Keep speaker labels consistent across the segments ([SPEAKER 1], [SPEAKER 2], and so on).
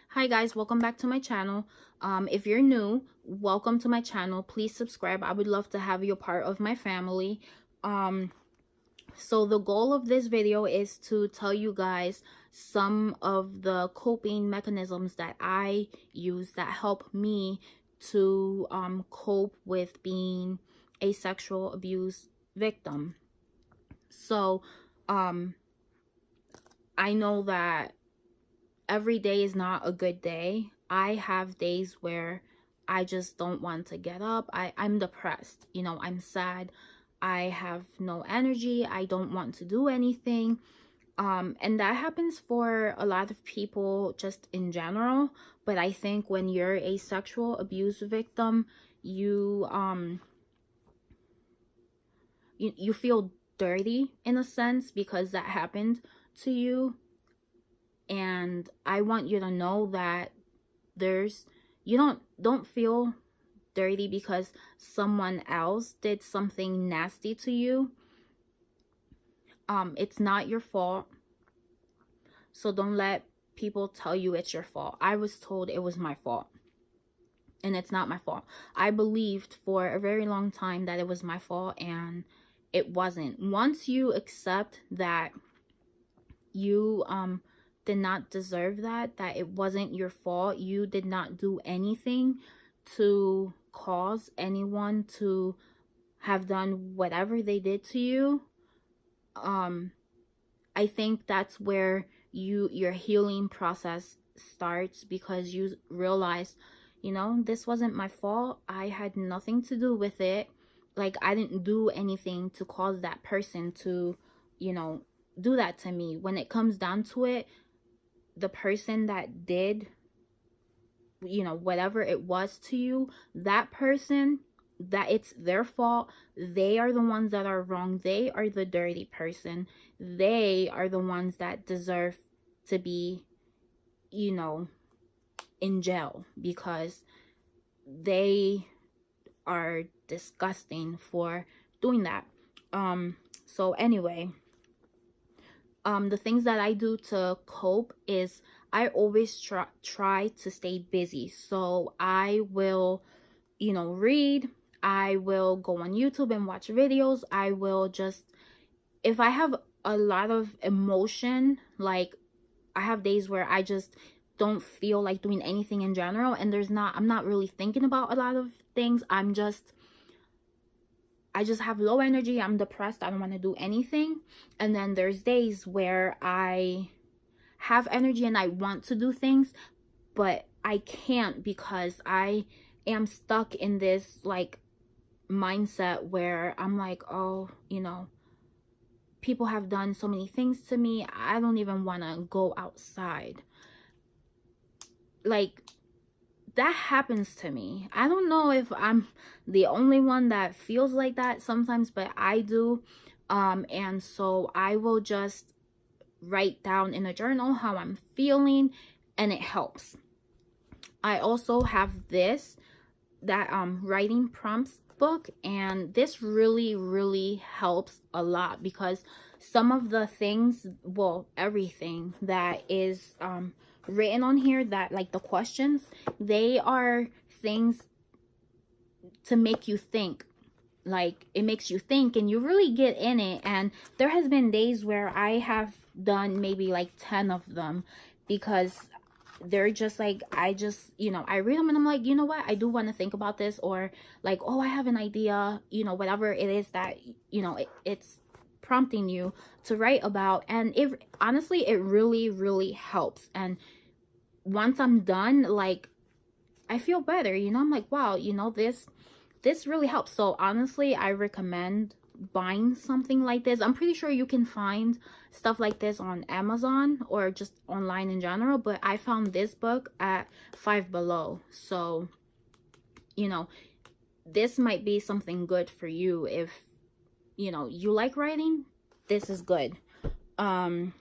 [SPEAKER 1] Hi guys, welcome back to my channel. If you're new, welcome to my channel. Please subscribe. I would love to have you a part of my family. So the goal of this video is to tell you guys some of the coping mechanisms that I use that help me to cope with being a sexual abuse victim. So I know that every day is not a good day. I have days where I just don't want to get up. I'm depressed. I'm sad. I have no energy. I don't want to do anything. And that happens for a lot of people just in general. But I think when you're a sexual abuse victim, you you feel dirty in a sense because that happened to you. And I want you to know that you don't feel dirty because someone else did something nasty to you. It's not your fault. So don't let people tell you it's your fault. I was told it was my fault, and it's not my fault. I believed for a very long time that it was my fault, and it wasn't. Once you accept that you did not deserve that it wasn't your fault, you did not do anything to cause anyone to have done whatever they did to you, I think that's where your healing process starts, because you realize, this wasn't my fault. I had nothing to do with it. Like, I didn't do anything to cause that person to, do that to me. When it comes down to it, the person that did, whatever it was to you, that person, that it's their fault. They are the ones that are wrong. They are the dirty person. They are the ones that deserve to be, in jail, because they are disgusting for doing that. So anyway, the things that I do to cope is I always try to stay busy. So I will, read. I will go on YouTube and watch videos. I will just, if I have a lot of emotion, like I have days where I just don't feel like doing anything in general, and I'm not really thinking about a lot of things. I just have low energy. I'm depressed. I don't want to do anything. And then there's days where I have energy and I want to do things, but I can't because I am stuck in this like mindset where I'm like, oh, people have done so many things to me. I don't even want to go outside. Like, that happens to me. I don't know if I'm the only one that feels like that sometimes, but I do. And so I will just write down in a journal how I'm feeling, and it helps. I also have that writing prompts book, and this really helps a lot, because some of the things, well, everything that is written on here, that like the questions, they are things to make you think. Like, it makes you think and you really get in it. And there has been days where I have done maybe like 10 of them, because they're just like, I read them and I'm like, you know what, I do want to think about this, or like, oh, I have an idea, whatever it is that it's prompting you to write about. And honestly, it really helps. And once I'm done, like, I feel better. I'm like, wow, this really helps. So honestly, I recommend buying something like this. I'm pretty sure you can find stuff like this on Amazon or just online in general, but I found this book at Five Below. So, this might be something good for you. If you like writing, this is good. I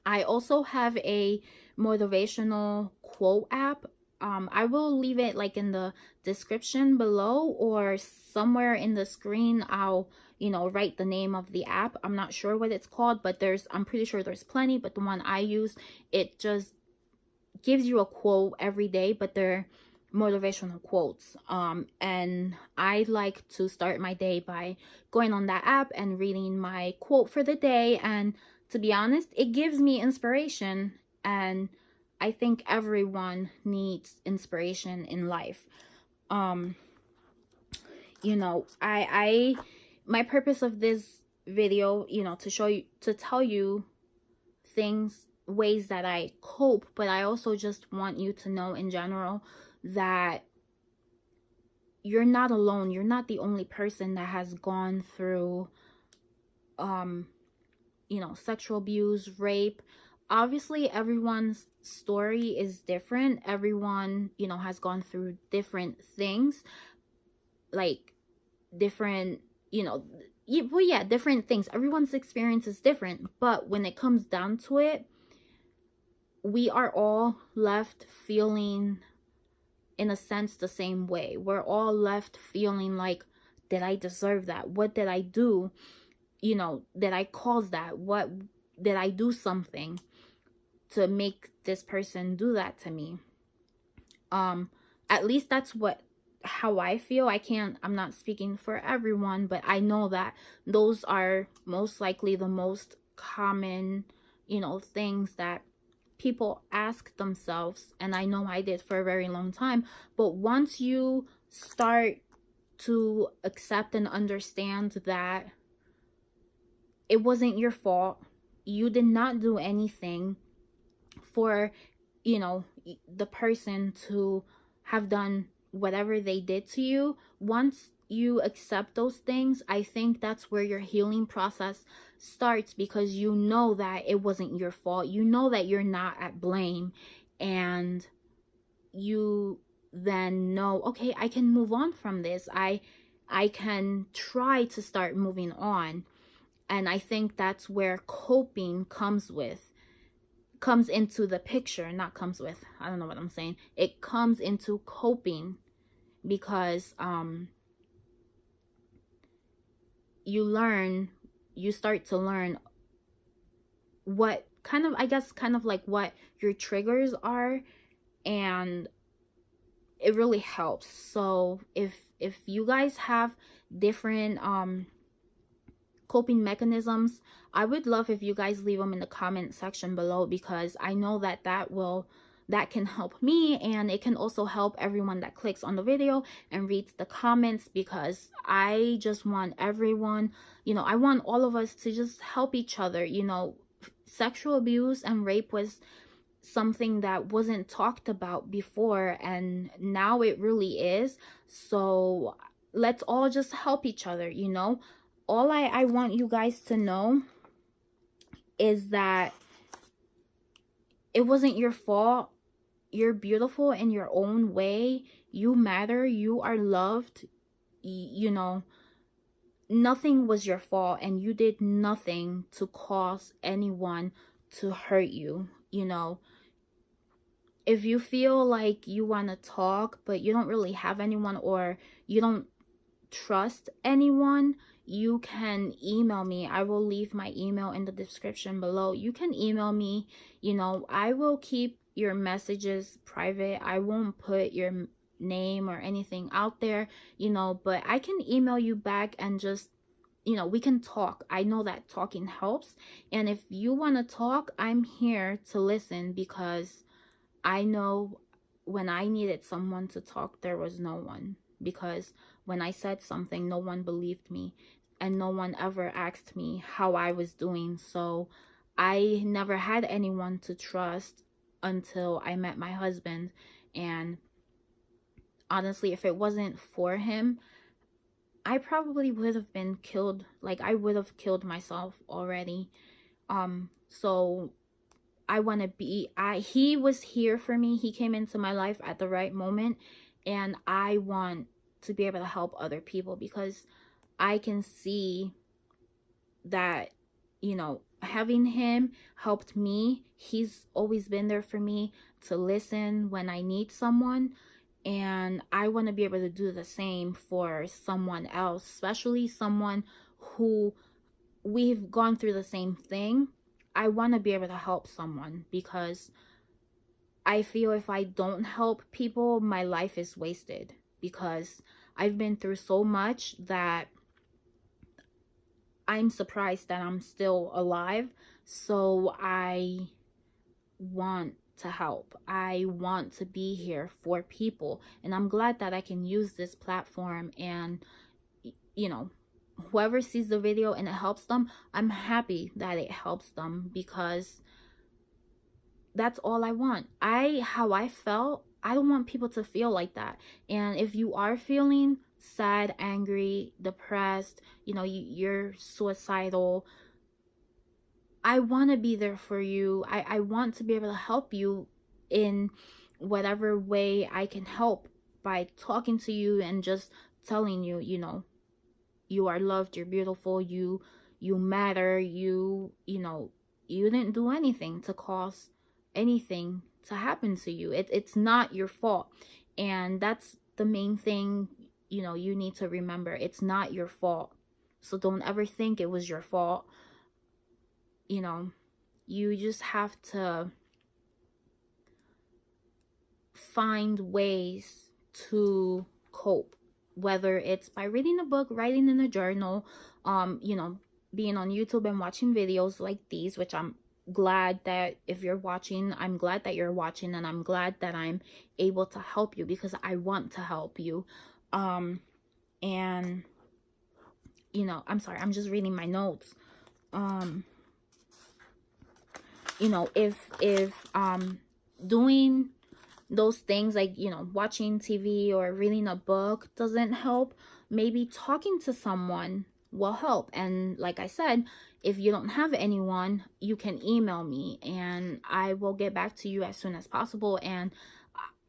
[SPEAKER 1] also have a motivational quote app. I will leave it like in the description below, or somewhere in the screen. I'll write the name of the app. I'm not sure what it's called, but I'm pretty sure there's plenty, but the one I use, it just gives you a quote every day, but they're motivational quotes. And I like to start my day by going on that app and reading my quote for the day. And to be honest, it gives me inspiration. And I think everyone needs inspiration in life. Um, I my purpose of this video, to show you, to tell you things, ways that I cope, but I also just want you to know in general that you're not alone. You're not the only person that has gone through sexual abuse, rape. Obviously everyone's story is different. Everyone, has gone through different things, like different, different things. Everyone's experience is different, but when it comes down to it, we are all left feeling, in a sense, the same way. We're all left feeling like, did I deserve that? What did I do? Did I cause that? What did I do something to make this person do that to me? At least that's how I feel. I'm not speaking for everyone, but I know that those are most likely the most common, things that people ask themselves. And I know I did for a very long time. But once you start to accept and understand that it wasn't your fault, you did not do anything for, the person to have done whatever they did to you. Once you accept those things, I think that's where your healing process starts, because you know that it wasn't your fault. You know that you're not at blame, and you then know, okay, I can move on from this. I can try to start moving on. And I think that's where coping comes into the picture. Not comes with, I don't know what I'm saying. It comes into coping, because you start to learn what kind of like what your triggers are, and it really helps. So if you guys have different coping mechanisms, I would love if you guys leave them in the comment section below, because I know that can help me, and it can also help everyone that clicks on the video and reads the comments, because I just want everyone, I want all of us to just help each other. Sexual abuse and rape was something that wasn't talked about before, and now it really is. So let's all just help each other. All I want you guys to know is that it wasn't your fault. You're beautiful in your own way. You matter. You are loved. Nothing was your fault, and you did nothing to cause anyone to hurt you. If you feel like you want to talk, but you don't really have anyone, or you don't trust anyone, you can email me. I will leave my email in the description below. You can email me. I will keep your messages private. I won't put your name or anything out there, but I can email you back, and just, we can talk. I know that talking helps. And if you want to talk, I'm here to listen, because I know when I needed someone to talk, there was no one. Because when I said something, no one believed me, and no one ever asked me how I was doing. So I never had anyone to trust until I met my husband. And honestly, if it wasn't for him, I probably would have been killed. Like, I would have killed myself already. So I want to he was here for me. He came into my life at the right moment, and I want to be able to help other people, because I can see that, having him helped me. He's always been there for me to listen when I need someone, and I want to be able to do the same for someone else, especially someone who we've gone through the same thing. I want to be able to help someone, because I feel if I don't help people, my life is wasted, because I've been through so much that I'm surprised that I'm still alive. So I want to help. I want to be here for people. And I'm glad that I can use this platform, and, you know, whoever sees the video and it helps them, I'm happy that it helps them, because that's all I want. How I felt, I don't want people to feel like that. And if you are feeling sad, angry, depressed, you're suicidal, I want to be there for you. I want to be able to help you in whatever way I can help, by talking to you and just telling you, you are loved, you're beautiful, you matter, you didn't do anything to cause anything to happen to you. It's not your fault. And that's the main thing, you need to remember. It's not your fault. So don't ever think it was your fault. You just have to find ways to cope, whether it's by reading a book, writing in a journal, being on YouTube and watching videos like these, which I'm glad that if you're watching, I'm glad that you're watching, and I'm glad that I'm able to help you, because I want to help you. And I'm sorry, I'm just reading my notes. If doing those things, like watching TV or reading a book, doesn't help, maybe talking to someone will help. And like I said, if you don't have anyone, you can email me and I will get back to you as soon as possible. And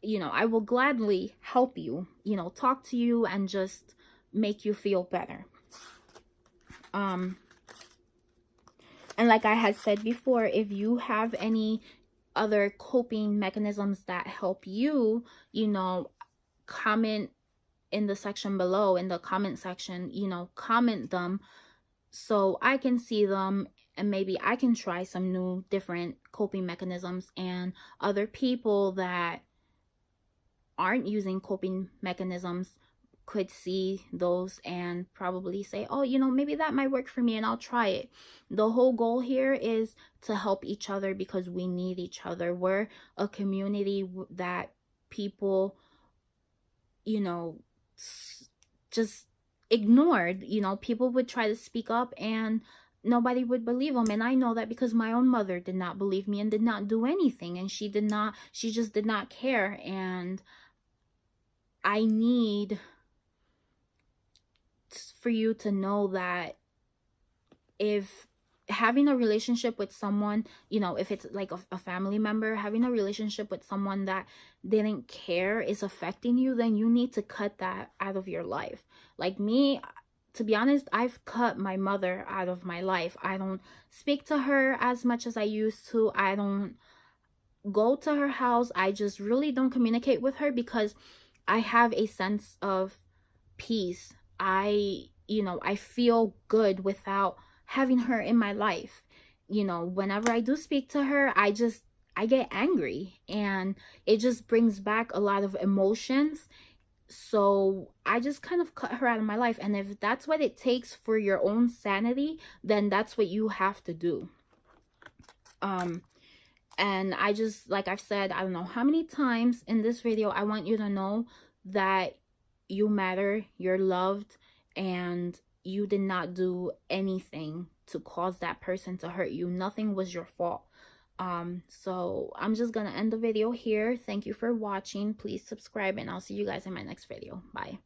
[SPEAKER 1] I will gladly help you, talk to you and just make you feel better. And like I had said before, if you have any other coping mechanisms that help you, comment in the section below, in the comment section, comment them so I can see them, and maybe I can try some new different coping mechanisms, and other people that aren't using coping mechanisms could see those and probably say, oh, maybe that might work for me, and I'll try it. The whole goal here is to help each other, because we need each other. We're a community that people, just ignored. People would try to speak up and nobody would believe them. And I know that because my own mother did not believe me and did not do anything, and she just did not care. And I need for you to know that if having a relationship with someone, if it's like a family member, having a relationship with someone that didn't care is affecting you, then you need to cut that out of your life. Like me, to be honest, I've cut my mother out of my life. I don't speak to her as much as I used to. I don't go to her house. I just really don't communicate with her, because I have a sense of peace. I feel good without having her in my life. Whenever I do speak to her, I get angry, and it just brings back a lot of emotions. So I just kind of cut her out of my life. And if that's what it takes for your own sanity, then that's what you have to do. And I just, like I've said, I don't know how many times in this video, I want you to know that you matter, you're loved, and you did not do anything to cause that person to hurt you. Nothing was your fault. So I'm just gonna end the video here. Thank you for watching. Please subscribe, and I'll see you guys in my next video. Bye.